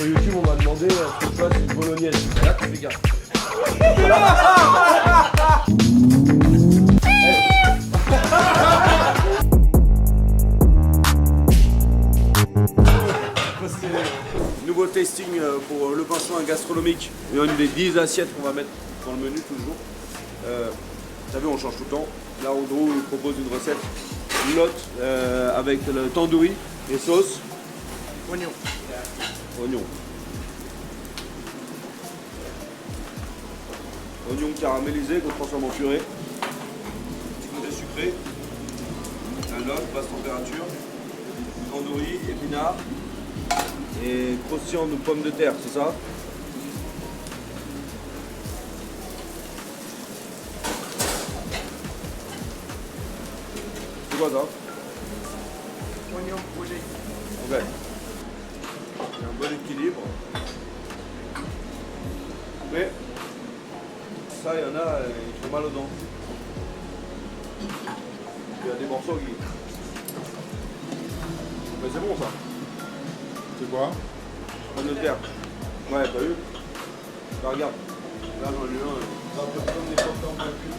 Sur YouTube, on m'a demandé ce que tu vois, c'est une bolognaise. Et là, tu fais gaffe. Nouveau tasting pour le pain soin gastronomique. Et une des 10 assiettes qu'on va mettre dans le menu toujours. T'as vu, on change tout le temps. Là, Andrew nous propose une recette lotte avec le tandoori et sauce. Oignon. Oignon caramélisé qu'on transforme en purée. Petit côté sucré. La lotte, basse température. Tandoori, épinards. Et croustillant de pommes de terre, c'est ça? C'est quoi ça? Oignon brûlé. Ok. Il y a un bon équilibre. Mais ça, il y en a, ils font mal aux dents. Il y a des morceaux qui... Mais c'est bon ça. C'est quoi? Pommes de terre. Ouais, t'as vu? Bah, regarde. Là, j'en ai eu un. Ça peut comme des popcorn mal cuits.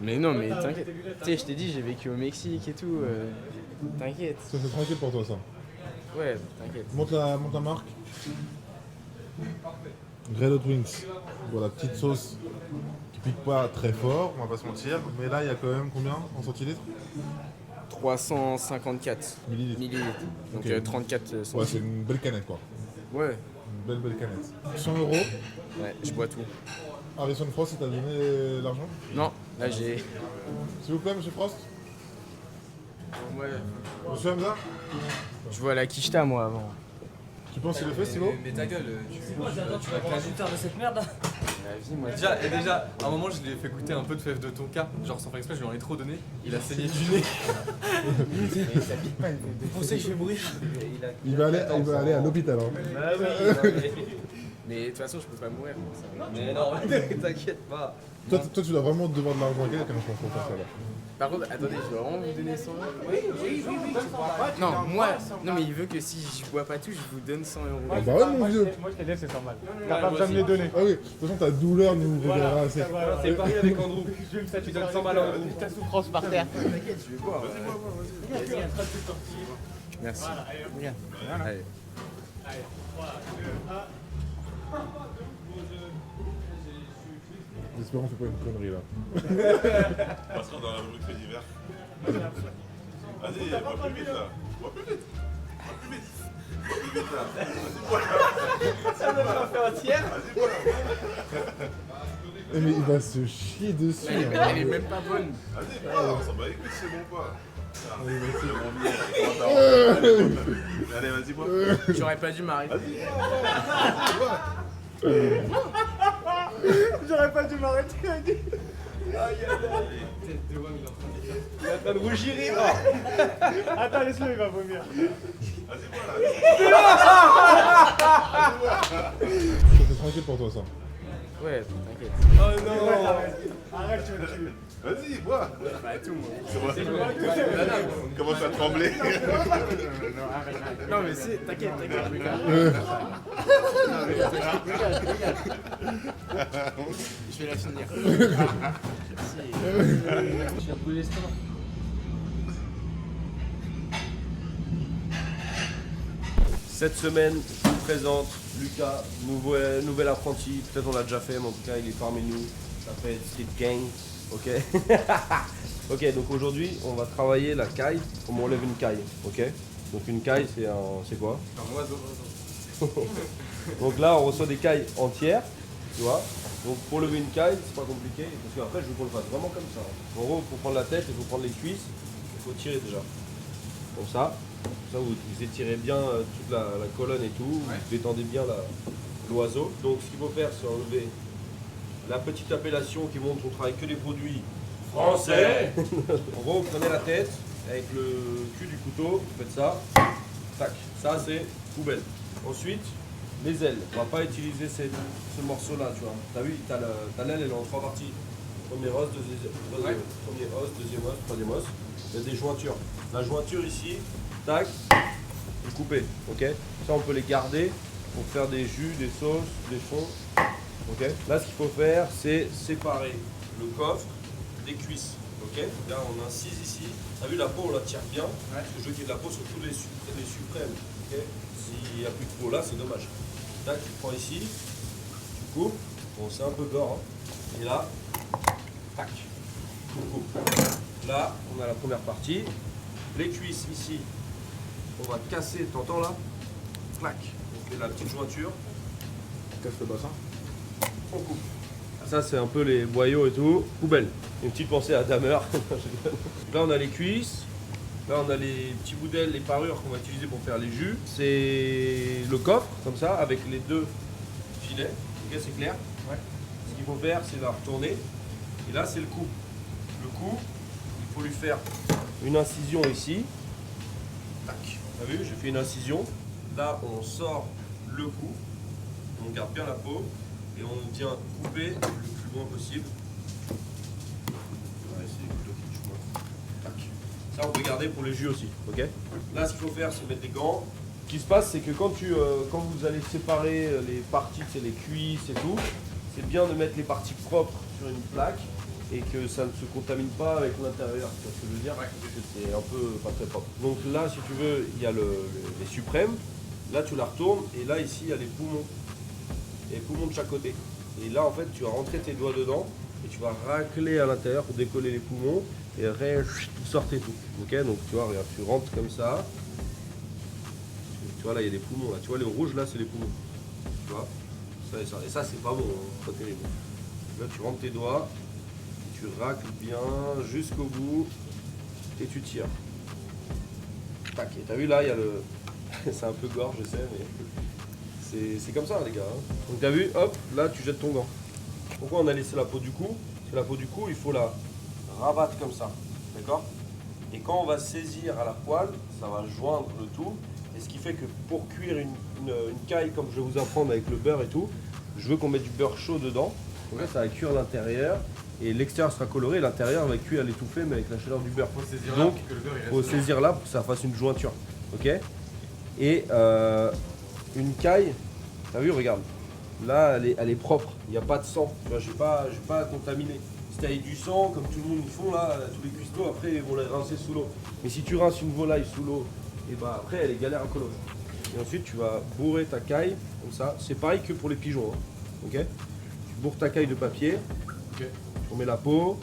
Mais non, mais t'inquiète. Tu sais, je t'ai dit, j'ai vécu au Mexique et tout. T'inquiète. Ça c'est tranquille pour toi ça. Ouais, t'inquiète. Monte la marque. Grilled Hot Wings. Voilà, petite sauce qui pique pas très fort, on va pas se mentir. Mais là, il y a quand même combien en centilitres? 354 Millilitres. Donc Ok. 34 Ouais, centimes. c'est une belle canette quoi. Ouais. Une belle canette. 100 €. Ouais, je bois tout. Harrison Frost, il t'a donné l'argent? Non, là j'ai. S'il vous plaît, monsieur Frost? Ouais. Monsieur Hamza? Je vois la quicheta moi avant. Tu penses qu'il le fait, Silo? Mais ta gueule, tu vas te la jeter de cette merde. Vas-y, moi. Déjà, à un moment, je lui ai fait goûter un peu de fève de tonka. Genre, sans faire exprès, je lui en ai trop donné. Il a saigné du nez. Mais ça pique pas une feuille de Vous pensez que je vais mourir? Il va aller à l'hôpital. Hein. Bah oui. Mais de toute façon, je peux pas mourir pour ça. Mais non, t'inquiète pas. Toi, tu dois vraiment devoir de l'argent à quelqu'un, je pense, pour faire ça là. Par contre, attendez, je dois vraiment vous donner 100 €. Oui. Non, moi, non mais il veut que si je bois pas tout, je vous donne 100 €. Ah bah ouais, mon vieux. Moi je t'ai dit, c'est normal. T'as pas besoin de me les donner. Ah oui, de toute façon, ta douleur nous révélera assez. C'est pareil avec Andrew. Je vais me Tu donnes 100 balles à Andrew. ta souffrance par terre. T'inquiète, je vais boire. Merci. Regarde. Allez. J'espère qu'on fait pas une connerie là. Passons dans la rubrique fait divers. Vas-y, va plus vite là. Va plus vite. Va plus vite. Va plus vite là. Vas-y, bois. Ça me fait faire un tiers. Vas-y, bois. Mais il va se chier dessus. Elle est même pas bonne. Vas-y, bois. On s'en bat les couilles, c'est bon quoi. Allez, vas-y, bois. J'aurais pas dû m'arrêter. J'aurais pas dû m'arrêter. Il est en train de rougir. Attends, laisse-le, il va vomir. Vas-y, bois là. C'est tranquille pour toi ça. Ouais, t'inquiète. Oh non. Arrête, tu vas te tuer. Vas-y, bois. Pas tout moi. On commence à trembler. Non mais c'est, t'inquiète, regarde. Je vais la finir. Je vais brûler l'estomac. Cette semaine, je vous présente Lucas, nouvel apprenti. Peut-être on l'a déjà fait, mais en tout cas, il est parmi nous. Ça s'appelle Street Gang. Ok. Ok, donc aujourd'hui, on va travailler la caille, comme on lève une caille. Ok. Donc une caille, c'est quoi? Un oiseau. Donc là, on reçoit des cailles entières, tu vois. Donc pour lever une caille, c'est pas compliqué, parce qu'après, je veux qu'on le fasse vraiment comme ça. En gros, pour prendre la tête, il faut prendre les cuisses, il faut tirer déjà. Comme ça. Comme ça, vous étirez bien toute la colonne et tout, vous détendez bien l'oiseau. Donc ce qu'il faut faire, c'est enlever la petite appellation qui montre qu'on travaille que des produits français. En gros, vous prenez la tête avec le cul du couteau, vous faites ça, tac, ça c'est poubelle. Ensuite, les ailes, on va pas utiliser ce morceau-là, tu vois. T'as vu, t'as l'aile, elle est en 3 parties. Premier os, premier os, deuxième os, troisième os. Il y a des jointures. La jointure ici, tac, vous coupez, ok. Ça, on peut les garder pour faire des jus, des sauces, des fonds. Ok. Là, ce qu'il faut faire, c'est séparer le coffre des cuisses. Ok. Là, on incise ici. T'as vu, la peau, on la tire bien. Parce que je veux qu'il y ait de la peau sur tous les suprêmes. Ok. S'il n'y a plus de peau là, c'est dommage. Là, tu prends ici, tu coupes. Bon, c'est un peu gore. Hein. Et là, tac, tu coupes. Là, on a la première partie. Les cuisses ici, on va casser. T'entends là? Clac. On fait la petite jointure. Casse le bassin. On coupe. Ça c'est un peu les boyaux et tout. Poubelle. Une petite pensée à Damer. Là on a les cuisses. Là on a les petits bouts d'ailes, les parures qu'on va utiliser pour faire les jus. C'est le coffre comme ça avec les deux filets. Ok, c'est clair? Ouais. Ce qu'il faut faire c'est la retourner. Et là c'est le cou. Le cou, il faut lui faire une incision ici. Tac. T'as vu, j'ai fait une incision. Là on sort le cou. On garde bien la peau. Et on vient couper le plus loin possible. Ouais, c'est plutôt qui tac. Ça, on peut garder pour les jus aussi, ok? Là, ce qu'il faut faire, c'est mettre des gants. Ce qui se passe, c'est que quand vous allez séparer les parties, c'est les cuisses et tout, c'est bien de mettre les parties propres sur une plaque et que ça ne se contamine pas avec l'intérieur. Tu vois ce que je veux dire? Ouais. Parce que c'est un peu pas très propre. Donc là, si tu veux, il y a les suprêmes. Là, tu la retournes et là, ici, il y a les poumons. Et les poumons de chaque côté. Et là, en fait, tu vas rentrer tes doigts dedans et tu vas racler à l'intérieur pour décoller les poumons et sortir tout. Ok, donc tu vois, regarde, tu rentres comme ça. Tu vois, là, il y a des poumons. Là. Tu vois, les rouges, là, c'est les poumons. Tu vois, ça et ça. Et ça, c'est pas bon, hein, pas terrible. Là, tu rentres tes doigts, tu racles bien jusqu'au bout et tu tires. Tac. Et t'as vu, là, il y a le. C'est un peu gore, je sais, mais. C'est comme ça les gars. Hein. Donc t'as vu, hop, là tu jettes ton gant. Pourquoi on a laissé la peau du cou? Parce que la peau du cou, il faut la rabattre comme ça. D'accord? Et quand on va saisir à la poêle, ça va joindre le tout. Et ce qui fait que pour cuire une caille comme je vais vous apprendre avec le beurre et tout, je veux qu'on mette du beurre chaud dedans. Donc là ça va cuire l'intérieur. Et l'extérieur sera coloré, l'intérieur va cuire à l'étouffé mais avec la chaleur du beurre. Donc il faut saisir là pour que ça fasse une jointure. Ok? Et une caille, t'as vu, regarde, là elle est propre, il n'y a pas de sang, tu vois, j'ai pas contaminé. Si t'as eu du sang, comme tout le monde ils font là, tous les cuistots, après ils vont les rincer sous l'eau. Mais si tu rinces une volaille sous l'eau, et bah après elle est galère à colorer. Et ensuite tu vas bourrer ta caille, comme ça, c'est pareil que pour les pigeons, hein. Ok? Tu bourres ta caille de papier, okay. Tu remets la peau,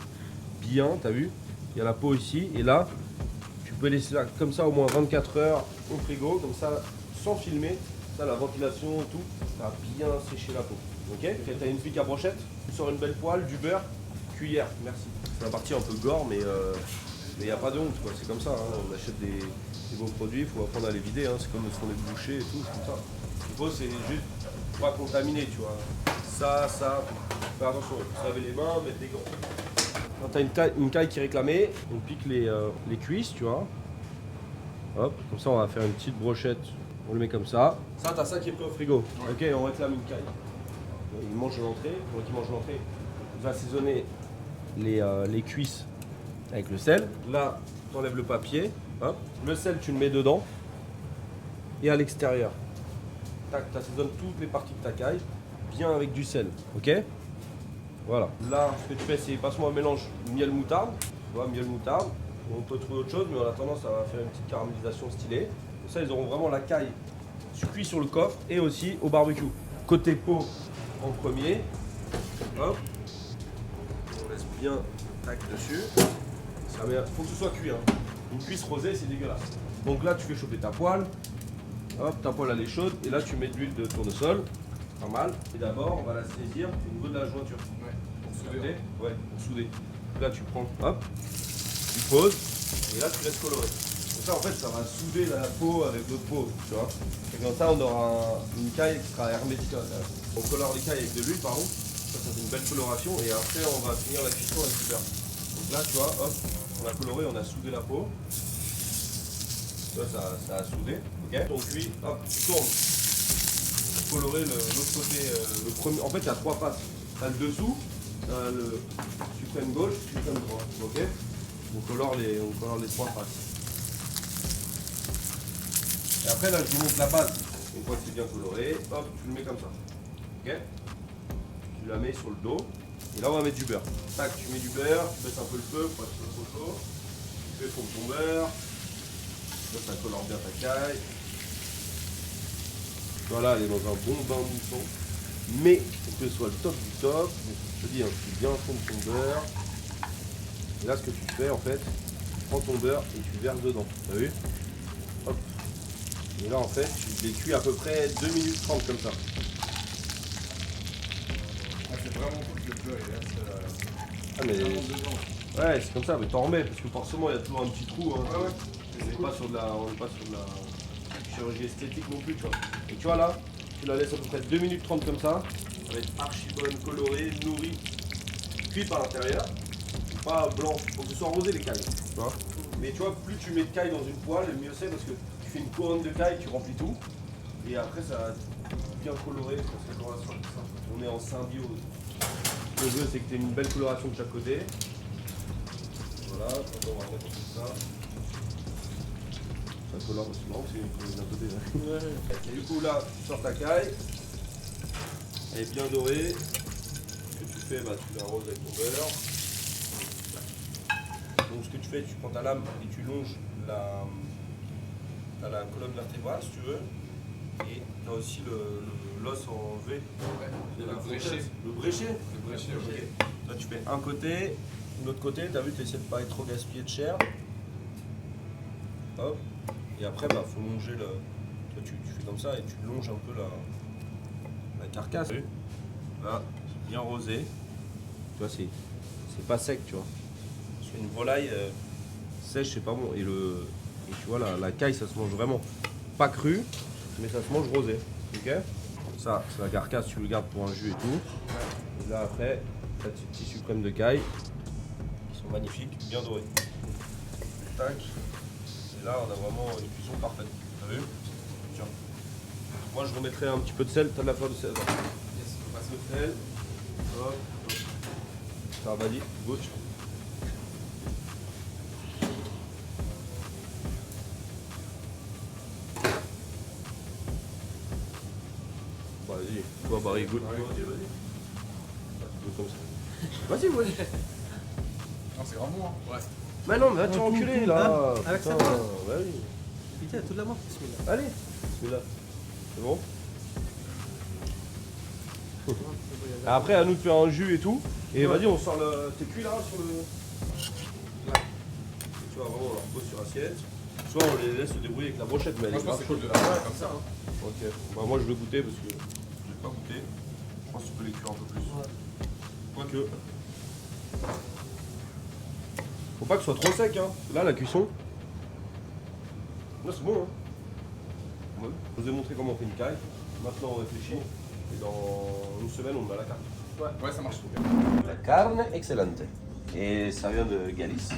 bien, t'as vu, il y a la peau ici, et là, tu peux laisser là, comme ça au moins 24 heures au frigo, comme ça, sans filmer. Ça, la ventilation et tout, ça va bien sécher la peau. Ok? Tu as une pique à brochette, tu sors une belle poêle, du beurre, cuillère, merci. C'est la partie un peu gore, mais il n'y a pas de honte, quoi. C'est comme ça, hein. On achète des beaux produits, il faut apprendre à les vider, hein. C'est comme ce qu'on est bouché et tout, c'est comme ça. Ce qu'il faut, c'est juste pas contaminer, tu vois. Ça, faut faire attention, il faut se laver les mains, mettre des gants. Quand tu as une caille qui est réclamée, on pique les cuisses, tu vois. Hop, comme ça, on va faire une petite brochette. On le met comme ça. Ça, t'as ça qui est pris au frigo. Ouais. Ok, on réclame une caille. Il mange l'entrée. Pour qu'il mange l'entrée, il va assaisonner les cuisses avec le sel. Là, tu enlèves le papier. Hop. Le sel, tu le mets dedans. Et à l'extérieur. Tac, tu assaisonnes toutes les parties de ta caille. Bien avec du sel. Ok? Voilà. Là, ce que tu fais, c'est passe-moi un mélange miel-moutarde. Tu vois, miel-moutarde. On peut trouver autre chose, mais en attendant, ça va faire une petite caramélisation stylée. Ça, ils auront vraiment la caille cuite sur le coffre et aussi au barbecue. Côté peau en premier, hop, on laisse bien tac dessus. Ça faut que ce soit cuit. Hein. Une cuisse rosée, c'est dégueulasse. Donc là, tu fais chauffer ta poêle. Hop, ta poêle elle est chaude et là tu mets de l'huile de tournesol. Pas mal. Et d'abord, on va la saisir au niveau de la jointure. Ouais. Pour souder. Ouais, pour souder. Là, tu prends, hop, tu poses et là tu laisses colorer. Ça, en fait, ça va souder la peau avec l'autre peau, tu vois. Et comme ça, on aura une caille qui sera hermétique à l'intérieur. On colore les cailles avec de l'huile, pardon. Ça fait une belle coloration. Et après, on va finir la cuisson avec du beurre. Ok? là, tu vois, hop, on a coloré, on a soudé la peau. Tu vois, ça a soudé, ok. Ton cuit, hop, tu tournes. Pour colorer l'autre côté, le premier. En fait, il y a 3 faces. Tu as le dessous, le suprême gauche, suprême droite, ok. On colore les 3 faces. Et après, là, je vous montre la base. Une fois que c'est bien coloré, hop, tu le mets comme ça, ok. Tu la mets sur le dos. Et là, on va mettre du beurre. Tac, tu mets du beurre, tu baisses un peu le feu pour être trop chaud. Tu fais fondre ton beurre. Là, ça colore bien ta caille. Voilà, elle est dans un bon bain moussant. Mais pour que ce soit le top du top, je te dis, hein, tu bien fondre ton beurre. Et là, ce que tu fais, en fait, tu prends ton beurre et tu verses dedans. T'as vu? Hop. Et là, en fait, tu les cuis à peu près 2 minutes 30 comme ça. C'est vraiment cool que le beurre il reste Mais... vraiment dedans. Ouais, c'est comme ça, mais t'en remets parce que forcément il y a toujours un petit trou. Hein. On n'est pas sur de la chirurgie esthétique non plus, tu vois. Et tu vois là, tu la laisses à peu près 2 minutes 30 comme ça. Ça va être archi bonne, colorée, nourrie, cuit par l'intérieur. Pas blanc, faut que ce soit rosé les cailles. Tu vois. Mais tu vois, plus tu mets de cailles dans une poêle, le mieux c'est parce que tu fais une couronne de cailles, tu remplis tout. Et après ça va bien coloré, cette coloration. On est en symbiose. Le jeu c'est que tu aies une belle coloration de chaque côté. Voilà, on va remettre tout ça. Ça colore aussi marrant, c'est d'un côté. Là. Et du coup là, tu sors ta caille. Elle est bien dorée. Ce que tu fais, bah, tu l'arroses avec ton beurre. Donc ce que tu fais, tu prends ta lame et tu longes la colonne vertébrale si tu veux. Et tu as aussi l'os en V. Le bréché. Le bréché. Le bréché, ok. Là tu fais un côté, l'autre côté, tu as vu, tu essaies de pas être trop gaspillé de chair. Hop. Et après, bah, faut longer le. Toi, tu fais comme ça et tu longes un peu la carcasse. Là, c'est bien rosé. Tu vois, c'est pas sec, tu vois. Sur une volaille sèche, c'est pas bon. Et tu vois, la caille, ça se mange vraiment pas cru, mais ça se mange rosé. Ok. Ça, c'est la carcasse, tu le gardes pour un jus et tout. Et là, après, tu as tes petits suprêmes de caille. Ils sont magnifiques, bien dorés. Tac. Et là, on a vraiment une cuisson parfaite. T'as vu? Tiens. Moi, je remettrai un petit peu de sel. T'as de la fleur de sel. Attends. Yes. On passe le sel. Hop. Hop. Ça va, vas-y, goûte. Bah, vas-y. Toi, Barry, goûte. Vas-y. Goûte comme ça. Vas-y, vas-y. Non, c'est vraiment bon, hein. Ouais. Mais non, mais va te faire enculer là. Avec Putain, ça, bah oui. Putain, toute la main. Allez, celui-là. C'est bon? Après, à nous de faire un jus et tout. Et vas-y, on sort le. T'es cuit là sur le. Là. Et tu vois, vraiment, on leur pose sur assiette. Soit on les laisse se débrouiller avec la brochette, mais elle Moi, est je pense grave que c'est cool chaude. de la faire comme ça. Hein. Ok. Bah, moi, je vais goûter parce que j'ai pas goûté. Je pense que tu peux les cuire un peu plus. Quoique. Faut pas que ce soit trop sec, hein. Là, la cuisson. Là, c'est bon, hein. Ouais. Je vous ai montré comment on fait une caille. Maintenant, on réfléchit. Et dans une semaine, on a la carte. Ouais, ça marche trop bien. La carne excellente. Et ça vient de Galice.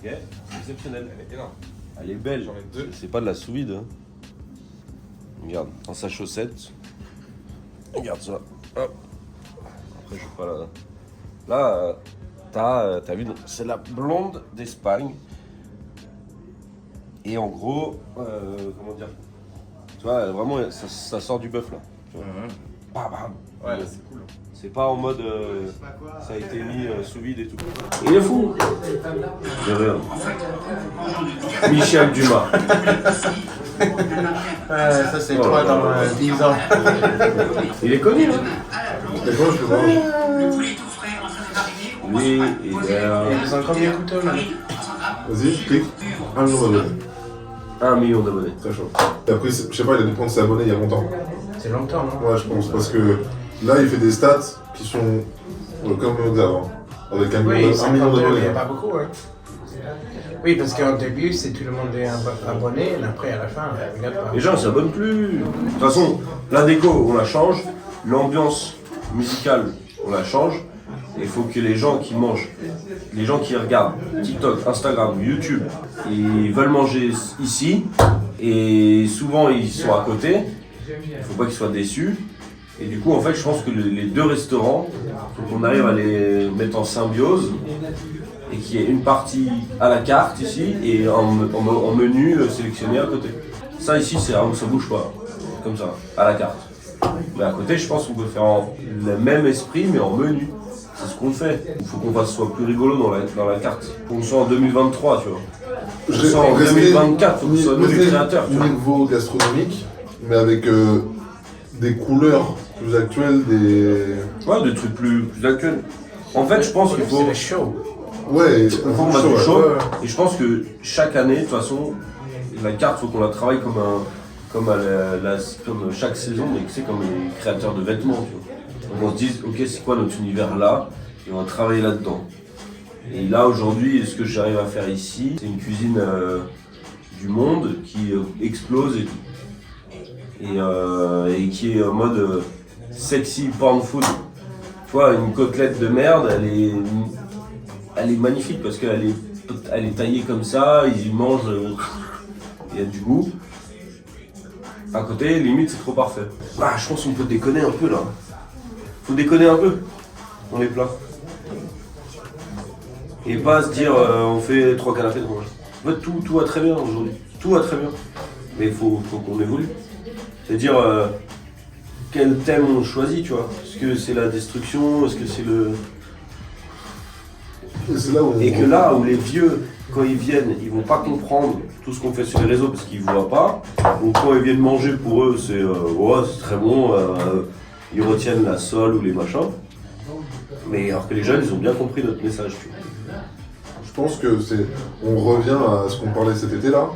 Ok. Exceptionnel. Elle est énorme. Elle est belle. J'en ai 2. C'est pas de la sous-vide. Hein. Regarde, dans sa chaussette. Regarde ça. Hop. Après, je sais pas là. Là, t'as vu, c'est la blonde d'Espagne. Et en gros, comment dire? Tu vois, vraiment, ça sort du bœuf là. Tu vois. Bam, bam. Ouais, là, c'est cool. C'est pas en mode ça a été mis sous vide et tout. Il est fou. De rien. Michel Dumas. Ça, c'est toi dans 10 ans. Il est connu, hein. C'est bon, je mange. Lui, il est Ils ont combien de couteaux là? Vas-y, clique. 1 million d'abonnés. 1 million d'abonnés. Très chaud. Et après, je sais pas, il a dû prendre ses abonnés il y a longtemps. C'est longtemps, non? Ouais, je pense, parce que là, il fait des stats qui sont comme Xav, hein, avec 1 Oui, million il n'y d'abonnés. a pas beaucoup, hein. Oui, parce qu'au début, c'est tout le monde est abonné, et après, à la fin, regarde pas. Les gens ne s'abonnent plus. De toute façon, la déco, on la change. L'ambiance musicale, on la change. Et il faut que les gens qui mangent, les gens qui regardent TikTok, Instagram, YouTube, ils veulent manger ici. Et souvent ils sont à côté. Il ne faut pas qu'ils soient déçus. Et du coup, en fait, je pense que les deux restaurants, il faut qu'on arrive à les mettre en symbiose. Et qu'il y ait une partie à la carte ici et en menu sélectionné à côté. Ça ici, ça bouge pas, comme ça, à la carte. Mais à côté, je pense qu'on peut faire le même esprit, mais en menu. C'est ce qu'on fait. Il faut qu'on soit plus rigolo dans la carte. Qu'on soit en 2023, tu vois. On soit en 2024, faut qu'on soit nous les créateurs. Au niveau gastronomique, mais avec des couleurs plus actuelles, Ouais, des trucs plus actuels. En fait, je pense qu'il faut... C'est le show. Ouais, On faut mettre du show. Et je pense que chaque année, de toute façon, la carte, il faut qu'on la travaille comme chaque saison, mais c'est comme les créateurs de vêtements. Tu vois. Donc on se dise, ok, c'est quoi notre univers là, et on va travailler là-dedans. Et là, aujourd'hui, ce que j'arrive à faire ici, c'est une cuisine du monde qui explose et tout. Et qui est en mode sexy porn food. Tu vois, une côtelette de merde, elle est magnifique parce qu'elle est taillée comme ça, ils y mangent, il y a du goût. À côté, limite, c'est trop parfait. Ah, je pense qu'on peut déconner un peu là. Faut déconner un peu dans les plats. Et pas se dire, on fait 3 canapés de manger. En fait, tout va très bien aujourd'hui. Tout va très bien. Mais il faut qu'on évolue. C'est-à-dire, quel thème on choisit, tu vois. Est-ce que c'est la destruction? Est-ce que c'est le... Et que là où les vieux, quand ils viennent, ils vont pas comprendre tout ce qu'on fait sur les réseaux parce qu'ils voient pas. Donc quand ils viennent manger, pour eux, c'est c'est très bon, ils retiennent la sole ou les machins. Mais alors que les jeunes, ils ont bien compris notre message. Tu vois. Je pense que on revient à ce qu'on parlait cet été-là.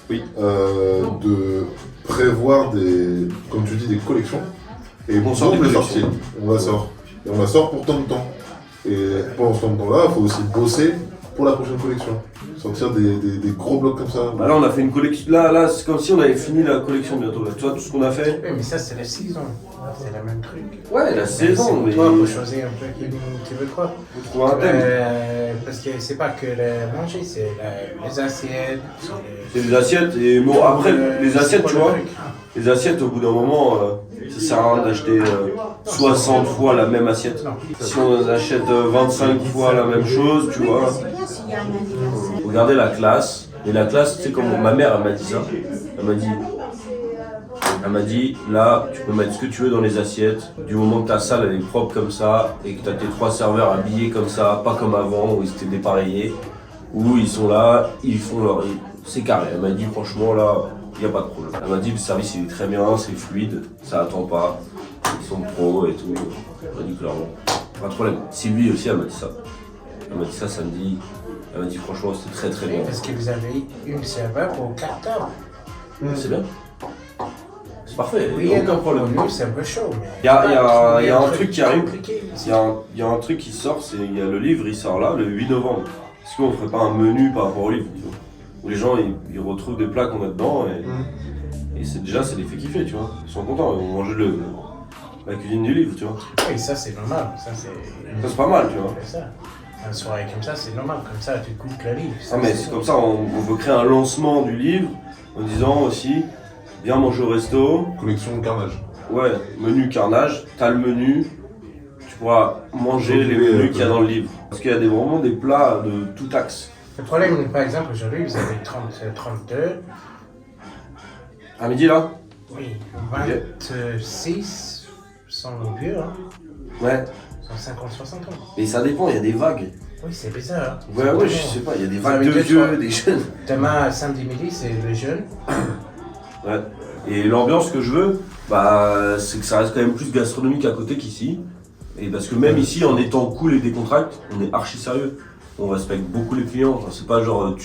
Oui. De prévoir comme tu dis, des collections. Et on sort des collections. sorties. On la sort. Et on la sort pour tant de temps. Et pendant ce temps-là, il faut aussi bosser pour la prochaine collection. Sortir des gros blocs comme ça. Bah là, on a fait une collection. Là, c'est comme si on avait fini la collection bientôt. Là. Tu vois tout ce qu'on a fait. Oui, mais ça, c'est la saison. C'est le même truc. Ouais, la saison. Mais toi, faut choisir un peu qui veut quoi. faut trouver un thème. Parce que c'est pas que le manger, c'est les assiettes. C'est les assiettes. Et bon, après, les assiettes, tu vois. Les assiettes, au bout d'un moment, ça sert à rien d'acheter 60 fois la même assiette. Si on achète 25 fois la même chose, tu vois. Regardez la classe. Et la classe, tu sais, comme ma mère, elle m'a dit ça. Elle m'a dit, là, tu peux mettre ce que tu veux dans les assiettes. Du moment que ta salle, elle est propre comme ça, et que tu as tes 3 serveurs habillés comme ça, pas comme avant, où ils étaient dépareillés, où ils sont là, ils font leur... C'est carré. Elle m'a dit, franchement, là... Il n'y a pas de problème. Elle m'a dit le service il est très bien, c'est fluide, ça attend pas, ils sont pros et tout. Elle m'a dit clairement, pas de problème. Sylvie aussi elle m'a dit ça. Elle m'a dit ça samedi. Elle m'a dit franchement c'était très très bien. Parce que vous avez une serveur pour 4 heures. C'est bien. C'est parfait, Oui, aucun problème. Nous c'est un peu chaud. Il y a un truc qui arrive, compliqué. il y a un truc qui sort, il y a le livre, il sort là le 8 novembre. Est-ce qu'on ferait pas un menu par rapport au livre, tu vois, où les gens ils retrouvent des plats qu'on a dedans et c'est les fait kiffer, tu vois. Ils sont contents, ils vont manger la cuisine du livre, tu vois. Oui, ça c'est normal. Ça c'est pas mal, tu vois. C'est ça. Une soirée comme ça, c'est normal. Comme ça, tu goûtes le livre. Ah, mais c'est comme ça, on veut créer un lancement du livre en disant aussi, viens manger au resto. Collection Carnage. Ouais, menu Carnage, t'as le menu, tu pourras manger les menus qu'il y a dans le livre. Parce qu'il y a vraiment des plats de tout axe. Le problème, par exemple, aujourd'hui, vous avez 32. À midi là? Oui, 26 sont vieux, hein. Ouais. Sont 50-60 ans. Mais ça dépend, il y a des vagues. Oui, c'est bizarre. Ouais, je sais pas, il y a des vagues de vieux, des jeunes. Demain, samedi midi, c'est les jeunes. Ouais. Et l'ambiance que je veux, c'est que ça reste quand même plus gastronomique à côté qu'ici. Et parce que même ici, en étant cool et décontracté, on est archi sérieux. On respecte beaucoup les clients. Enfin, c'est pas genre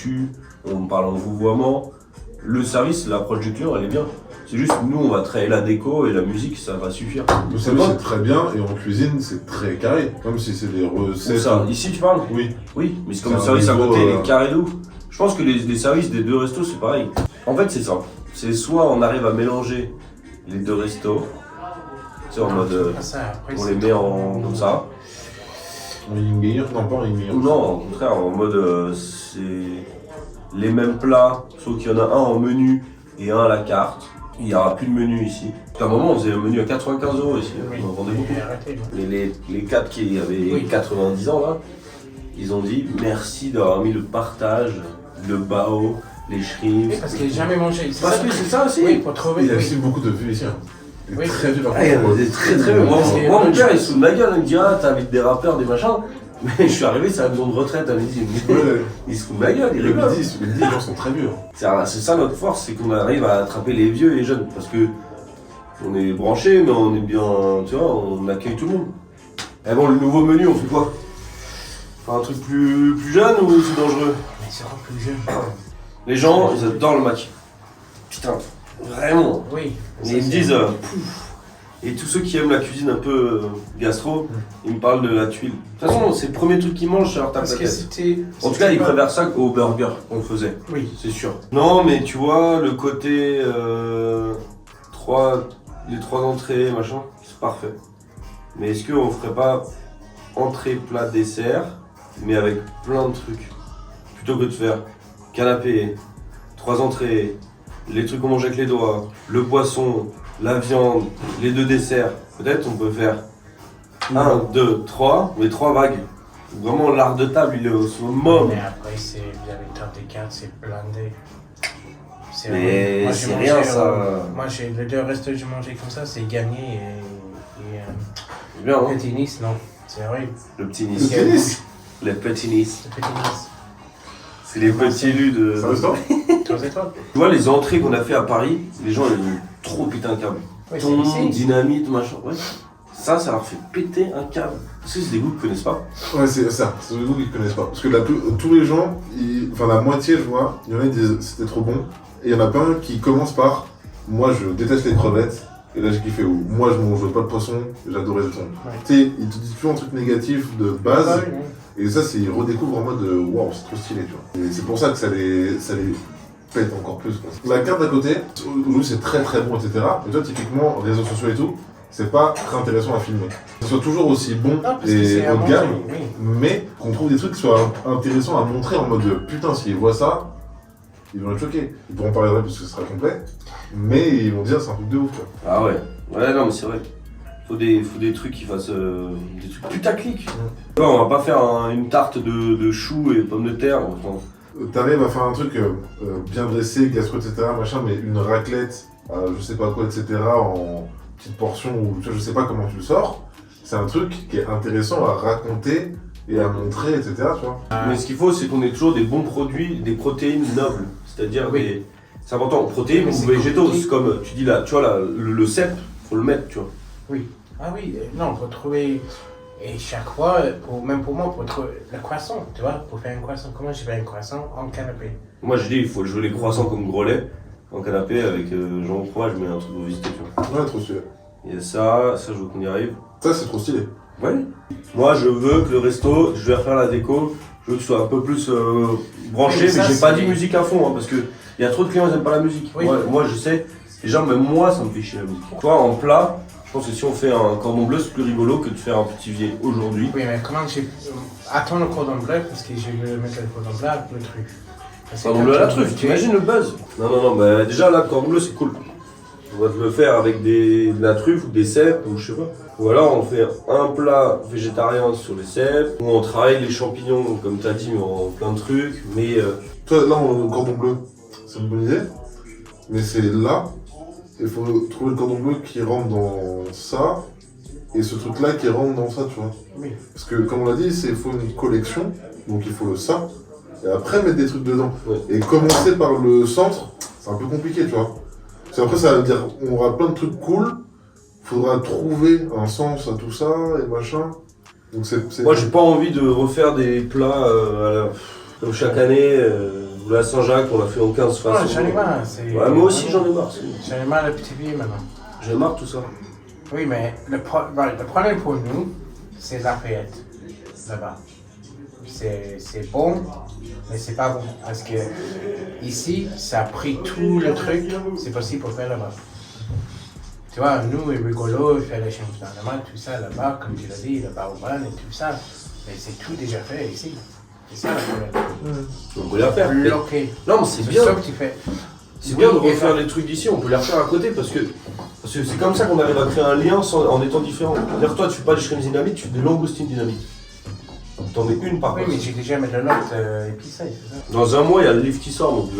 on parle en vouvoiement. Le service, l'approche du client, elle est bien. C'est juste nous, on va travailler la déco et la musique, ça va suffire. Le service c'est très bien et en cuisine, c'est très carré. Même si c'est des recettes. Ça. Ici, tu parles? Oui. Oui, mais c'est comme le service à côté, il est carré de ouf. Je pense que les services des deux restos, c'est pareil. En fait, c'est ça. C'est soit on arrive à mélanger les deux restos, tu sais, en mode. On les met comme ça. En ligne gagnante? Non, pas en ligne gagnante. Non, au contraire, en mode c'est les mêmes plats, sauf qu'il y en a un en menu et un à la carte. Il n'y aura plus de menu ici. À un moment, on faisait le menu à 95 € ici. Oui. On en vendait beaucoup. Arrêtez. Les 4 qui avaient Oui. 90 ans là, ils ont dit merci d'avoir mis le partage, le bao, les Oui, shrimps. parce qu'il n'a jamais mangé. Parce que c'est ça aussi. Oui, pour trouver. Il y a oui. aussi beaucoup de vues ici. Hein. Il est Oui. très vu par Ah, il y en a des très très moi, C'est- moi, mon père il se fout de ma gueule, il me dit ah t'invites des rappeurs, des machins. Mais je suis arrivé, c'est la maison de retraite à midi. Il se fout de ma gueule, il Le rigole. midi, les gens sont très vieux. C'est ça notre force, c'est qu'on arrive à attraper les vieux et les jeunes. Parce que on est branchés, mais on est bien, tu vois, on accueille tout le monde. Et bon, le nouveau menu, on fait quoi? Enfin, un truc plus jeune ou c'est dangereux? Mais c'est encore plus jeune. Les gens, ils adorent le maquis. Putain, vraiment. Oui. Et ils me disent, pouf. Et tous ceux qui aiment la cuisine un peu gastro, ils me parlent de la tuile. De toute façon, c'est le premier truc qu'ils mangent, c'est leur tape Parce la que tête. c'était. En tout cas, ils préfèrent ça qu'au burger qu'on faisait. Oui. C'est sûr. Non, mais tu vois, le côté les 3 entrées, machin, c'est parfait. Mais est-ce qu'on ferait pas entrée, plat, dessert, mais avec plein de trucs? Plutôt que de faire canapé, 3 entrées, les trucs qu'on mange avec les doigts, le poisson, la viande, les 2 desserts. Peut-être on peut faire 1, 2, 3, mais 3 vagues. Vraiment, l'art de table, il est au summum. Mais après, c'est bien les top des cartes, c'est blindé. Mais moi, c'est j'ai rien, mangé, ça. Moi, j'ai les 2 restos que j'ai mangé comme ça, c'est gagné et C'est bien, hein? Petit Nice, non. C'est horrible. Le petit Le Nice. tennis. Les petits Nice. Le Petit Nice. C'est les petits élus de. C'est un restaurant? 3 étoiles. Tu vois, les entrées qu'on a fait à Paris, les gens, ils ont trop pété un câble. Oui, c'est Ton ici. dynamite, machin. Ouais. Ça leur fait péter un câble. Parce que c'est des goûts qu'ils connaissent pas. Ouais, c'est ça. C'est le goût qu'ils connaissent pas. Parce que tous les gens, enfin la moitié, je vois, il y en a qui disent c'était trop bon. Et il y en a pas un qui commence par moi je déteste les crevettes. Et là j'ai kiffé. Ou moi je mange pas de poisson. Et j'adorais le thon. Ouais. Tu sais, ils te disent toujours un truc négatif de base. Ah, oui, oui. Et ça, c'est ils redécouvrent en mode waouh, c'est trop stylé, tu vois. Et c'est pour ça que ça les pète encore plus, quoi. La carte d'à côté, aujourd'hui c'est très très bon, etc. Et toi, typiquement, réseaux sociaux et tout, c'est pas très intéressant à filmer. Que ce soit toujours aussi bon Non, parce que et c'est à haut de manger, gamme, oui. mais qu'on trouve des trucs qui soient intéressants à montrer en mode putain, s'ils voient ça, ils vont être choqués. Ils pourront pas regarder parce que ce sera complet, mais ils vont dire c'est un truc de ouf, quoi. Ah ouais. Ouais, non, mais c'est vrai. Faut des trucs qui fassent des trucs putaclic. Ouais, on va pas faire une tarte de choux et pommes de terre. Enfin, T'arrives à faire un truc bien dressé, gastro, etc., machin, mais une raclette, je sais pas quoi, etc., en petite portion, ou tu vois, je sais pas comment tu le sors, c'est un truc qui est intéressant à raconter et à montrer, etc., tu vois. Mais ce qu'il faut, c'est qu'on ait toujours des bons produits, des protéines nobles. C'est-à-dire Oui. des. C'est important, protéines Mais ou c'est végétaux. compliqué. C'est comme tu dis là, tu vois là, le cèpe, faut le mettre, tu vois. Oui. Ah oui, non, pour trouver. Et chaque fois, même pour moi, pour trouver le croissant, tu vois, pour faire un croissant, comment je fais un croissant en canapé? Moi je dis, il faut jouer les croissants comme gros lait en canapé avec jambon fromage, mais un truc pour visiter, tu vois. Ouais, trop stylé. Il y a ça, je veux qu'on y arrive. Ça, c'est trop stylé. Ouais. Moi je veux que le resto, je vais refaire la déco, je veux que ce soit un peu plus branché, Oui, mais ça, j'ai pas c'est- dit musique à fond, hein, parce que il y a trop de clients qui n'aiment pas la musique. Oui. Moi je sais, déjà même moi ça me fait chier la musique. Toi en plat, je pense que si on fait un cordon bleu, c'est plus rigolo que de faire un petit vieil aujourd'hui. Oui, mais comment j'ai. Attends le cordon bleu, parce que je veux mettre le cordon bleu avec le truc. Parce que Cordon quand bleu à la tu- truffe, t'imagines le buzz? Non, bah déjà là, le cordon bleu c'est cool. On va te le faire avec de la truffe ou des cèpes ou je sais pas. Ou alors on fait un plat végétarien sur les cèpes, ou on travaille les champignons comme t'as dit, mais en plein de trucs, mais Toi, là, on a le cordon bleu, c'est une bonne idée, mais c'est là, il faut trouver le cordon bleu qui rentre dans ça, et ce truc-là qui rentre dans ça, tu vois. Oui. Parce que, comme on l'a dit, il faut une collection, donc il faut ça, et après mettre des trucs dedans. Ouais. Et commencer par le centre, c'est un peu compliqué, tu vois. Parce qu'après, ça veut dire, on aura plein de trucs cool, faudra trouver un sens à tout ça, et machin. Donc c'est... moi j'ai pas envie de refaire des plats comme chaque année, ou la Saint-Jacques, on l'a fait en 15 Ah, façons. j'en ai marre. c'est- Ouais, moi aussi j'en ai marre, J'en ai marre le petit vieux maintenant. j'en ai marre de tout ça. Oui, mais le problème pour nous, c'est la paillette, là-bas. C'est bon, mais c'est pas bon. Parce que ici, ça a pris tout le truc, c'est possible pour faire là-bas. Tu vois, nous, et rigolo, faire les champignons, tout ça là-bas, comme tu l'as dit, le baobab et tout ça. Mais c'est tout déjà fait ici. C'est ça le problème. On peut la faire. Bloqué. Non, mais c'est C'est bien. ça que tu fais. C'est bien de refaire les trucs d'ici, on peut les refaire à côté parce que c'est comme ça qu'on arrive à créer un lien en étant différents. C'est-à-dire toi tu fais pas des shrimps dynamites, tu fais des langoustines dynamites. T'en mets une par Oui, contre. mais j'ai déjà mis de l'autre épicé, c'est ça. Dans un mois il y a le livre qui sort donc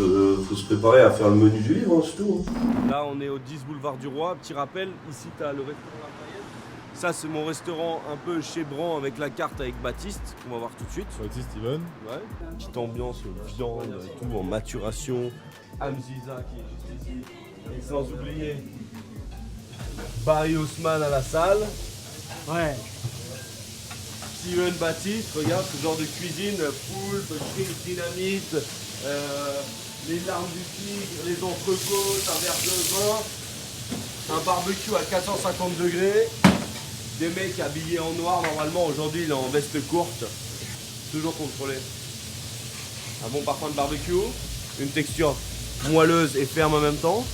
faut se préparer à faire le menu du livre, hein, c'est tout. Là on est au 10 boulevard du Roi, petit rappel, ici t'as le restaurant Lafayette. Ça c'est mon restaurant un peu chez Bran avec la carte avec Baptiste, qu'on va voir tout de suite. Baptiste Steven. Ouais. Petite ambiance viande, tout en maturation. Hamziza qui est juste ici. Et sans oublier Barry Haussmann à la salle. Ouais. Steven Baptiste, regarde ce genre de cuisine, poulpe, shrimp dynamite, les larmes du tigre, les entrecôtes, un verre de vin, un barbecue à 450 degrés, des mecs habillés en noir normalement, aujourd'hui il est en veste courte, toujours contrôlé. Un bon parfum de barbecue, une texture moelleuse et ferme en même temps.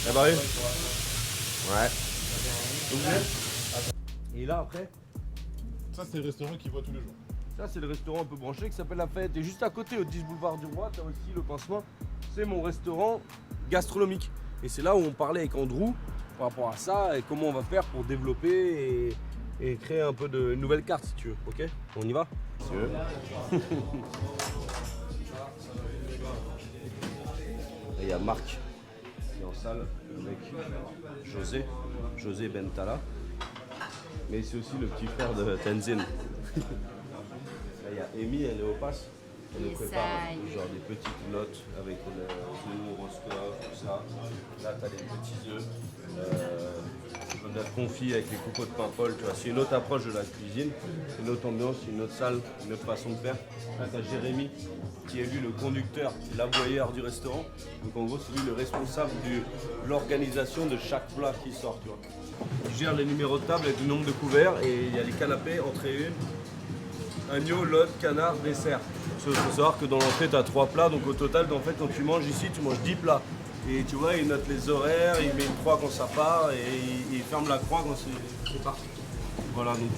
Ah bah oui. Ouais. Et là après, Ça, c'est le restaurant qu'il voit tous les jours. ça c'est le restaurant un peu branché qui s'appelle Lafayette. Et juste à côté au 10 boulevard du Roi, t'as aussi le Pincement. C'est mon restaurant gastronomique. Et c'est là où on parlait avec Andrew par rapport à ça et comment on va faire pour développer et créer un peu de nouvelles cartes si tu veux. Ok, on y va. Si tu veux. Et il y a Marc qui est en salle avec José Bentala. Mais c'est aussi le petit frère de Tenzin. Là, il y a Amy, elle est au pass. Elle nous prépare genre des petites notes avec le horoscope, tout ça. Là, tu as des petits œufs. On a confit avec les cocos de Paimpol. Tu vois, c'est une autre approche de la cuisine, une autre ambiance, une autre salle, une autre façon de faire. Là, tu as Jérémy qui est lui le conducteur, l'avoyeur du restaurant. Donc en gros, c'est lui le responsable de l'organisation de chaque plat qui sort. Tu vois. Il gère les numéros de table avec le nombre de couverts et il y a les canapés, entrée une, agneau, lot, canard, dessert. Il faut savoir que dans l'entrée, tu as 3 plats, donc au total, en fait, quand tu manges ici, tu manges 10 plats. Et tu vois, il note les horaires, il met une croix quand ça part et il ferme la croix quand c'est parti. Voilà, donc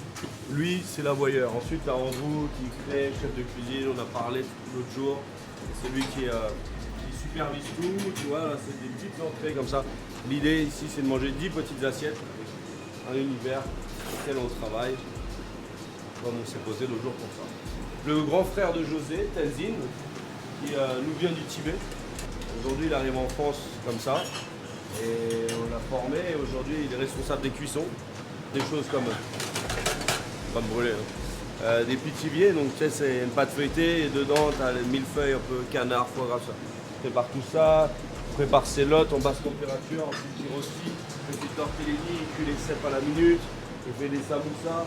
lui, c'est l'avoyeur. Ensuite, tu as Andrew qui crée, chef de cuisine, on a parlé l'autre jour. C'est lui qui supervise tout, tu vois, là, c'est des petites entrées comme ça. L'idée ici, c'est de manger 10 petites assiettes avec un univers sur lequel on travaille, comme on s'est posé l'autre jour pour ça. Le grand frère de José, Tenzin, qui nous vient du Tibet. Aujourd'hui, il arrive en France comme ça. Et on l'a formé. Et aujourd'hui, il est responsable des cuissons. Des choses comme... pas me brûler. Hein. Des pitiviers. Donc, tu sais, c'est une pâte feuilletée. Et dedans, tu as les millefeuilles, un peu canard, foie gras, ça. Il prépare tout ça. Il prépare ses lottes en basse température. Ensuite, il rôtit. Petit tortellini. Il cuit les cèpes à la minute. Il fait des samoussas.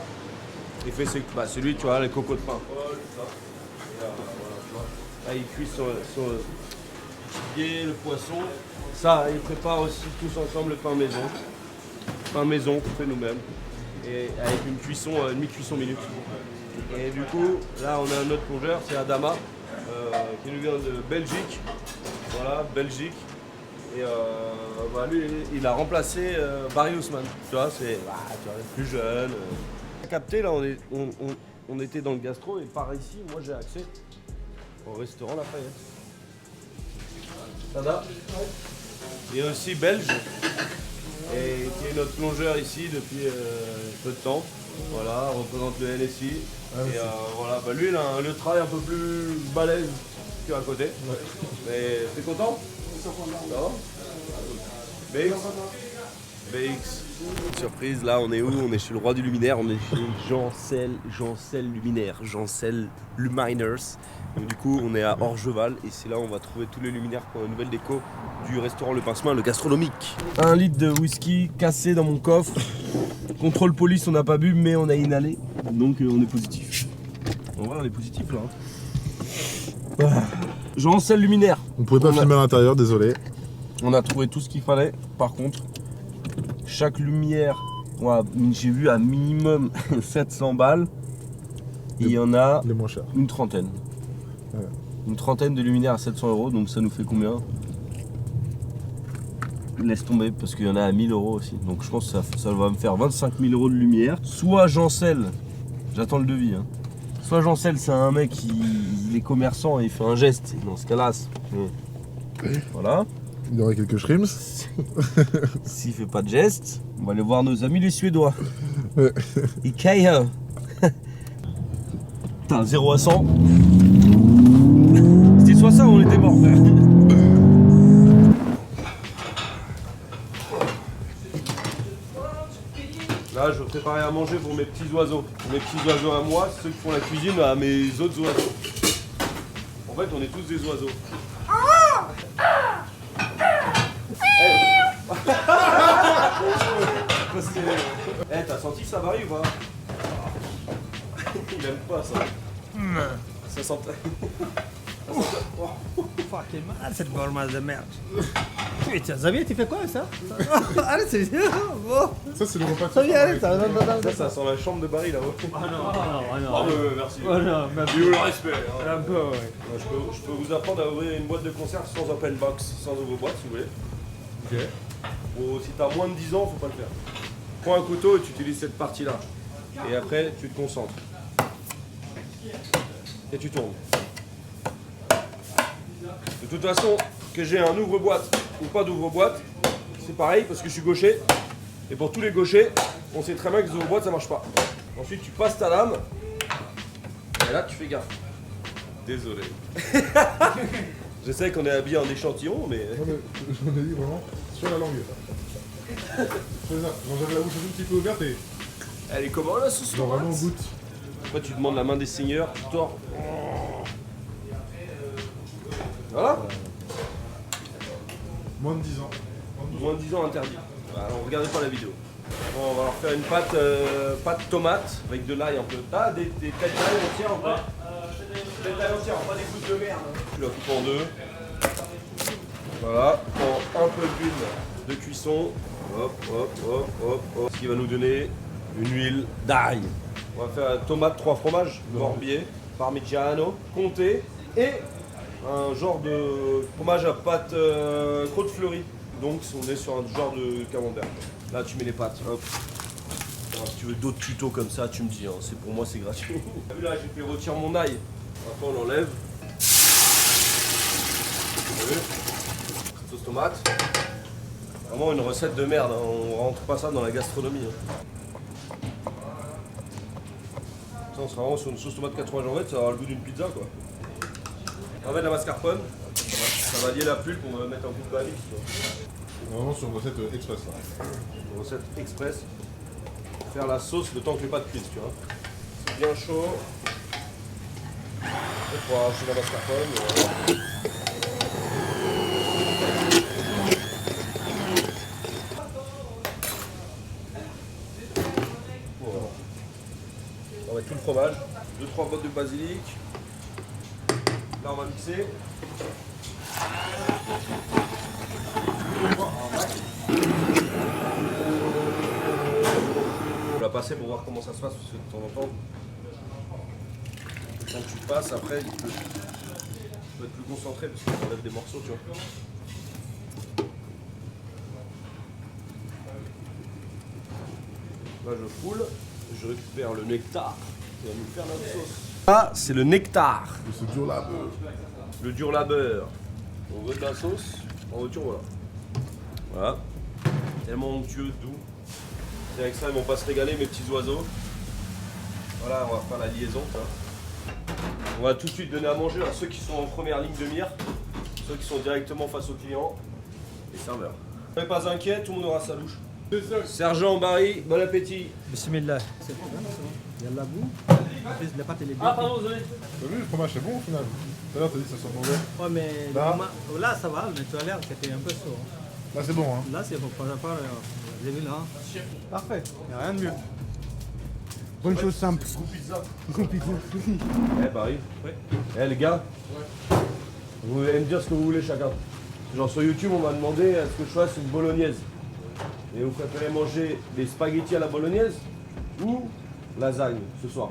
Il fait c'est lui, tu vois, les cocos de Paimpol, tout ça. Et voilà, tu vois. Là, il cuit son le poisson. Ça, ils préparent aussi tous ensemble le pain maison. Pain maison qu'on fait nous-mêmes. Et avec une cuisson, une mi-cuisson minute. Et du coup, là on a un autre plongeur, c'est Adama, qui nous vient de Belgique. Voilà, Belgique. Et lui, il a remplacé Barry Haussmann. Tu vois, c'est plus jeune. Capté, là on était dans le gastro et par ici, moi j'ai accès au restaurant Lafayette. Tada. Il est aussi belge et qui est notre plongeur ici depuis peu de temps. Voilà, représente le NSI. Et voilà, lui il a le travail un peu plus balèze qu'à côté. Ouais. Mais t'es content? Ça va? BX. BX. Surprise, là on est où? On est chez le roi du luminaire, on est chez Jeancel Luminaire, Jeancel Luminers. Donc du coup on est à Orgeval et c'est là où on va trouver tous les luminaires pour la nouvelle déco du restaurant Le Pincement, le gastronomique. 1 litre de whisky cassé dans mon coffre. Contrôle police, on n'a pas bu mais on a inhalé. Donc on est positif. On voit, on est positif là. Hein. Jeancel Luminaire. On pouvait pas filmer à l'intérieur, désolé. On a trouvé tout ce qu'il fallait. Par contre, chaque lumière, j'ai vu à minimum 700 balles. Et il y en a Les moins chers. une trentaine. Ouais. Une trentaine de luminaires à 700 €, donc ça nous fait combien? laisse tomber parce qu'il y en a à 1000 € aussi. Donc je pense que ça va me faire 25 000 € de lumière. Soit j'encelle, j'attends le devis. Hein. Soit j'encelle, c'est un mec il est commerçant et il fait un geste. Dans ce cas-là, voilà. Il y aurait quelques shrimps. S'il fait pas de geste, on va aller voir nos amis les Suédois. Ouais. Ikea. Putain, 0 à 100. C'était soit ça ou on était mort. Là, je vais préparer à manger pour mes petits oiseaux. Mes petits oiseaux à moi, ceux qui font la cuisine à mes autres oiseaux. En fait, on est tous des oiseaux. Eh, t'as senti ça varie ou pas? Il aime pas ça. Ça sent. Fuck, quelle malade cette gormage de merde. Putain, Xavier, tu fais quoi ça? Arrête, c'est bon. Ça, c'est le repas de Xavier, arrête, ça. Ça sent la chambre de Barry là-haut. Ah non. Oh, merci. Oh non, même Le respect. Hein. un peu, ouais. Je peux vous apprendre à ouvrir une boîte de conserve sans open box, sans ouvre-boîte si vous voulez. Ok. Ou si t'as moins de 10 ans, faut pas le faire. Prends un couteau et tu utilises cette partie-là. Et après, tu te concentres. Et tu tournes. De toute façon, que j'ai un ouvre-boîte ou pas d'ouvre-boîte, c'est pareil parce que je suis gaucher. Et pour tous les gauchers, on sait très bien que les ouvre-boîtes ça marche pas. Ensuite, tu passes ta lame. Et là, tu fais gaffe. Désolé. Je sais qu'on est habillé en échantillon, mais. Non, mais j'en ai dit vraiment sur la langue. C'est ça. Genre, j'avais la bouche un tout petit peu ouverte et Elle est comment la sauce genre tomate? vraiment on goûte. Après, tu demandes la main des seigneurs, tu tords. Voilà. Moins de 10 ans. Moins de 10 ans interdit. Alors regardez pas la vidéo. Bon, on va leur faire une pâte, pâte tomate avec de l'ail un peu. Ah, des têtes d'ail entières ou pas? Des têtes d'ail entières, pas des gouttes de merde. Tu la coupes en deux. Voilà, prends un peu d'huile de cuisson. Hop, hop, hop, hop, hop. Ce qui va nous donner une huile d'ail. On va faire tomate 3 fromages, Morbier, Parmigiano, Comté et un genre de fromage à pâte côte fleurie. Donc on est sur un genre de camembert. Là tu mets les pâtes, hop. Alors, si tu veux d'autres tutos comme ça, tu me dis, hein. C'est pour moi c'est gratuit. Là j'ai fait retirer mon ail. Maintenant on l'enlève. Vous voyez ? Sauce tomate. Vraiment une recette de merde, hein. On rentre pas ça dans la gastronomie. Hein. Ça, on sera vraiment sur une sauce tomate 80 jambettes, ça aura le goût d'une pizza quoi. On va mettre la mascarpone. Ça va lier la pulpe, on va mettre un coup de basilic. Vraiment sur une recette express là. Une recette express. Faire la sauce le temps que les pâtes cuisent, tu vois. C'est bien chaud. Il faut arracher la mascarpone. Voilà. Voilà. On va mettre tout le fromage. 2-3 bottes de basilic. Là on va mixer. On va passer pour voir comment ça se passe parce que de temps en temps, quand tu passes après, il peut être plus concentré parce qu'il enlève des morceaux, tu vois. Là je foule, je récupère le nectar qui va nous faire notre sauce. Ça c'est le nectar. C'est dur là. Le dur labeur. On veut de la sauce, en retour voilà. Voilà. Tellement onctueux, doux. C'est avec ça ils vont pas se régaler mes petits oiseaux. Voilà, on va faire la liaison. Ça. On va tout de suite donner à manger à ceux qui sont en première ligne de mire, ceux qui sont directement face aux clients, les serveurs. Ne soyez pas inquiets, tout le monde aura sa louche. Sergent Barry, bon appétit. Bismillah. C'est bon, c'est bon. Il y a de la boue. En plus, la pâte, elle est bien. Ah pardon, désolé. T'as vu, le fromage c'est bon au final. Tout à l'heure t'as dit que ça sent mauvais. Ouais, mais Là. là, ça va, mais tout à l'heure, c'était un peu chaud. Hein. Là c'est bon hein. Là, c'est bon, par rapport à j'ai vu là. Parfait, il n'y a rien de mieux. Bonne chose simple. Eh Barry. Ouais. Eh les gars. Vous allez me dire ce que vous voulez chacun. Genre sur YouTube on m'a demandé est-ce que je fasse une bolognaise. Et vous préférez manger des spaghettis à la bolognaise ou lasagne ce soir?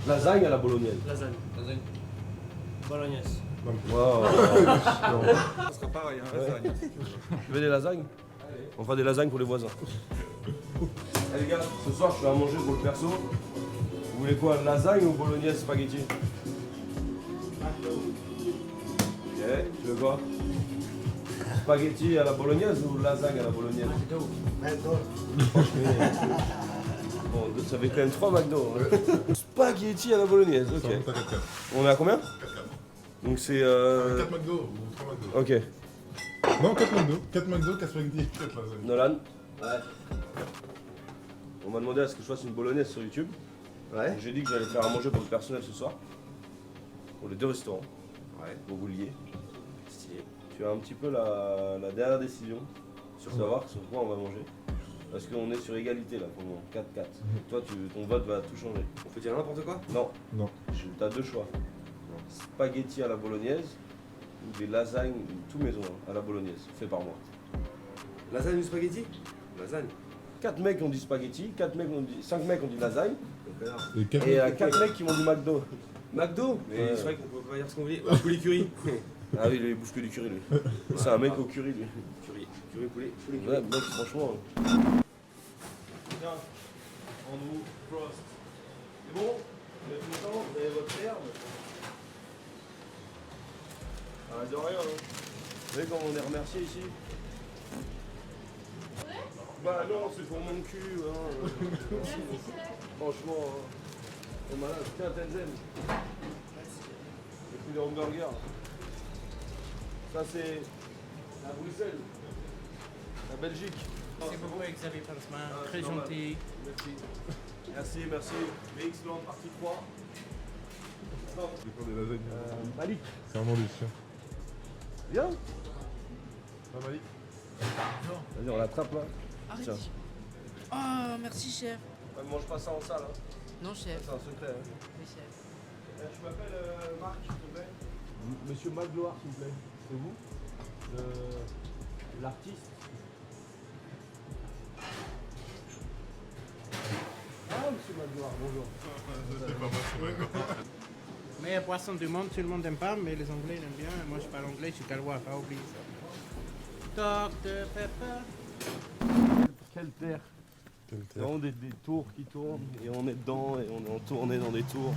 Lasagne à la bolognaise. Lasagne. Bolognaise. Wow. Ça sera pareil, hein, lasagne. Tu veux des lasagnes? On fera des lasagnes pour les voisins. Allez les gars, ce soir je suis à manger pour le perso. Vous voulez quoi, lasagne ou bolognaise spaghetti? Ok, tu veux quoi? Spaghetti à la bolognaise ou lasagne à la bolognaise? Bon, ça fait quand même 3 McDo. Hein. Spaghetti à la bolognaise, ok. On est à combien? 4-4. Donc c'est 4 McDo ou 3 McDo. Ok. Non, 4 McDo. 4 McDo, 4 spaghetti, 4 lasagnes. Nolan? Ouais. On m'a demandé à ce que je fasse une bolognaise sur YouTube. Ouais. Donc j'ai dit que j'allais faire à manger pour le personnel ce soir. Pour les 2 restaurants. Ouais. Pour vous lier. Stylé. Tu as un petit peu la dernière décision sur savoir sur quoi on va manger. Parce qu'on est sur égalité là pour le moment, 4-4. Toi, ton vote va tout changer. On peut dire n'importe quoi? Non. Non. Tu as 2 choix. Spaghetti à la bolognaise ou des lasagnes tout maison hein, à la bolognaise, fait par moi. Lasagne ou spaghetti? Lasagne. 4 mecs ont dit spaghetti, 5 mecs ont dit lasagne, Et 4 et 4 mecs qui m'ont dit McDo. McDo? Mais Ouais. c'est vrai qu'on peut pas dire ce qu'on voulait. Poulet curry. Ah oui, il bouffe que du curry lui. C'est un mec au curry lui. Curry, poulet curry. Ouais, mec, franchement. Tiens, Andrew Frost. C'est bon? Vous êtes content? Vous avez votre herbe? Ah, de rien, hein. Vous savez comment on est remercié ici? Bah non, c'est pour mon cul, hein. Franchement, hein. C'est malade. Tiens, Tenzen. J'ai pris des hamburgers. Ça, c'est à Bruxelles. La Belgique. Merci beaucoup, Xavier Pansman. Ah, Très c'est normal. gentil. Merci. Merci. VX Land partie 3. C'est pour des lasagnes. Malik. C'est un nom des chiens. Viens. Ah, Malik. Vas-y, on l'attrape là. Tiens. Oh, merci, chef. Ouais, mange pas ça en salle. Hein. Non, chef. C'est un secret. Hein. Oui, chef. Je m'appelle Marc, s'il te plaît. Monsieur Magloire, s'il vous plaît. C'est vous l'artiste. Ah, monsieur Magloire, bonjour. Meilleur poisson du monde, tout le monde n'aime pas, mais les Anglais l'aiment bien. Moi, je parle anglais, je suis gallois, pas oublier ça. Dr Pepper. Quelle terre. C'est vraiment des tours qui tournent et on est dedans et on est en tournée dans des tours.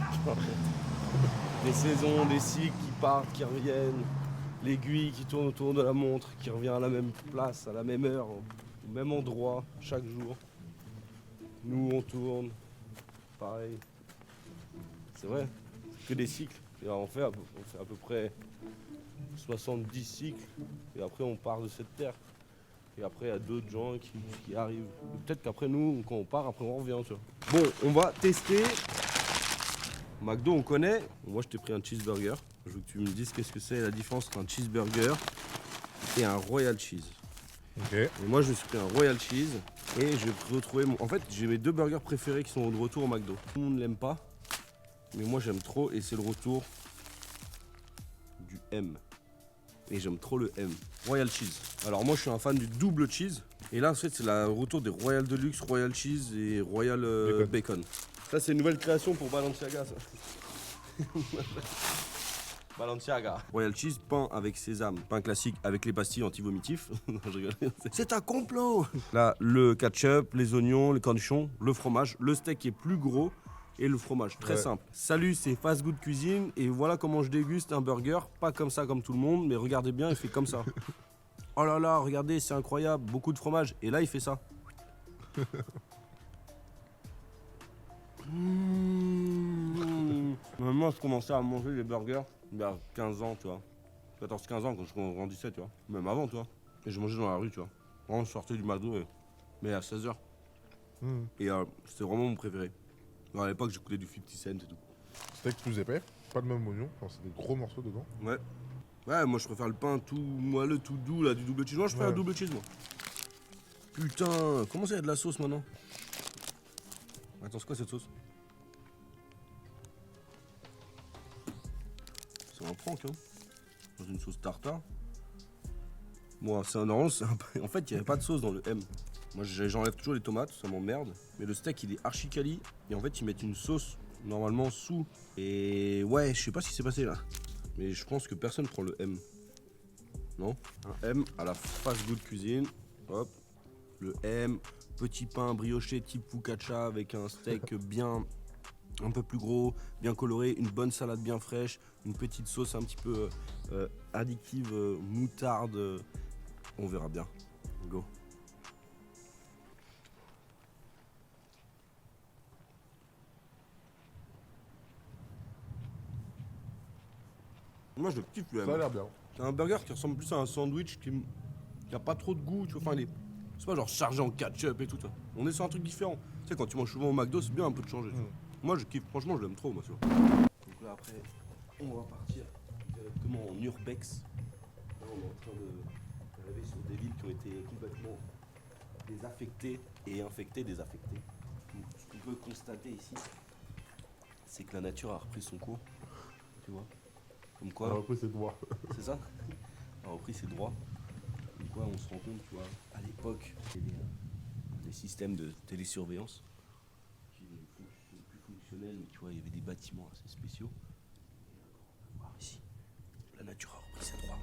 Des saisons, des cycles qui partent, qui reviennent. L'aiguille qui tourne autour de la montre, qui revient à la même place, à la même heure, au même endroit, chaque jour. Nous, on tourne. Pareil. C'est vrai, c'est que des cycles. Et alors, on fait à peu près 70 cycles. Et après, on part de cette terre. Et après, il y a d'autres gens qui arrivent. Peut-être qu'après, nous, quand on part, après, on revient. Tu vois. Bon, on va tester. McDo, on connaît. Moi, je t'ai pris un cheeseburger. Je veux que tu me dises qu'est-ce que c'est la différence entre un cheeseburger et un royal cheese. Ok. Et moi, je me suis pris un royal cheese et j'ai retrouvé En fait, j'ai mes 2 burgers préférés qui sont de retour au McDo. Tout le monde ne l'aime pas, mais moi, j'aime trop et c'est le retour du M. Et j'aime trop le M. Royal cheese. Alors moi, je suis un fan du double cheese. Et là, en fait, c'est le retour des Royal Deluxe, Royal cheese et Royal bacon. Ça, c'est une nouvelle création pour Balenciaga, ça. Balenciaga. Royal cheese, pain avec sésame, pain classique avec les pastilles anti-vomitifs. Non, je rigole. C'est un complot. Là, le ketchup, les oignons, les cornichons, le fromage, le steak qui est plus gros et le fromage. Très simple. Salut, c'est Fast Good Cuisine et voilà comment je déguste un burger. Pas comme ça comme tout le monde, mais regardez bien, il fait comme ça. Oh là là, regardez, c'est incroyable, beaucoup de fromage. Et là, il fait ça. Moi, je commençais à manger les burgers il y a 15 ans, tu vois. 14-15 ans quand je grandissais, tu vois. Même avant, tu vois. Et je mangeais dans la rue, tu vois. Vraiment, je sortais du McDo, mais à 16h. Et c'était vraiment mon préféré. Alors, à l'époque, j'écoutais du 50 Cent et tout. Steak plus épais, pas le même oignon, enfin, c'est des gros morceaux dedans. Ouais. Ouais, moi je préfère le pain tout moelleux, tout doux, là, du double cheese. Moi, je préfère le double cheese, moi. Putain, comment ça, il y a de la sauce maintenant? Attends, c'est quoi cette sauce? C'est un prank, hein. Dans une sauce tartare. Moi, c'est un orange, en fait, il n'y avait pas de sauce dans le M. Moi, j'enlève toujours les tomates, ça m'emmerde. Mais le steak, il est archi quali. Et en fait, ils mettent une sauce, normalement, sous. Et ouais, je sais pas ce qui s'est passé, là. Mais je pense que personne prend le M. Non? Un M à la fast-food cuisine. Hop. Le M, petit pain brioché type focaccia avec un steak bien un peu plus gros, bien coloré, une bonne salade bien fraîche, une petite sauce un petit peu addictive, moutarde. On verra bien. Go. Moi je kiffe le M. Ça a l'air bien. C'est un burger qui ressemble plus à un sandwich qui a pas trop de goût, tu vois. Enfin, c'est pas genre chargé en ketchup et tout. Tu vois. On est sur un truc différent. Tu sais, quand tu manges souvent au McDo, c'est bien un peu de changer. Tu vois. Moi je kiffe, franchement, je l'aime trop, moi, tu vois. Donc là, après, on va partir directement en urbex. Là, on est en train d'arriver sur des villes qui ont été complètement désaffectées et infectées, désaffectées. Donc, ce qu'on peut constater ici, c'est que la nature a repris son cours, tu vois. Comme quoi. Alors après, c'est droit. C'est ça. A repris ses droits. Comme quoi, on se rend compte, tu vois, à l'époque, il y avait des systèmes de télésurveillance qui étaient plus fonctionnels, mais tu vois, il y avait des bâtiments assez spéciaux. Et là, on va voir ici, la nature a repris ses droits.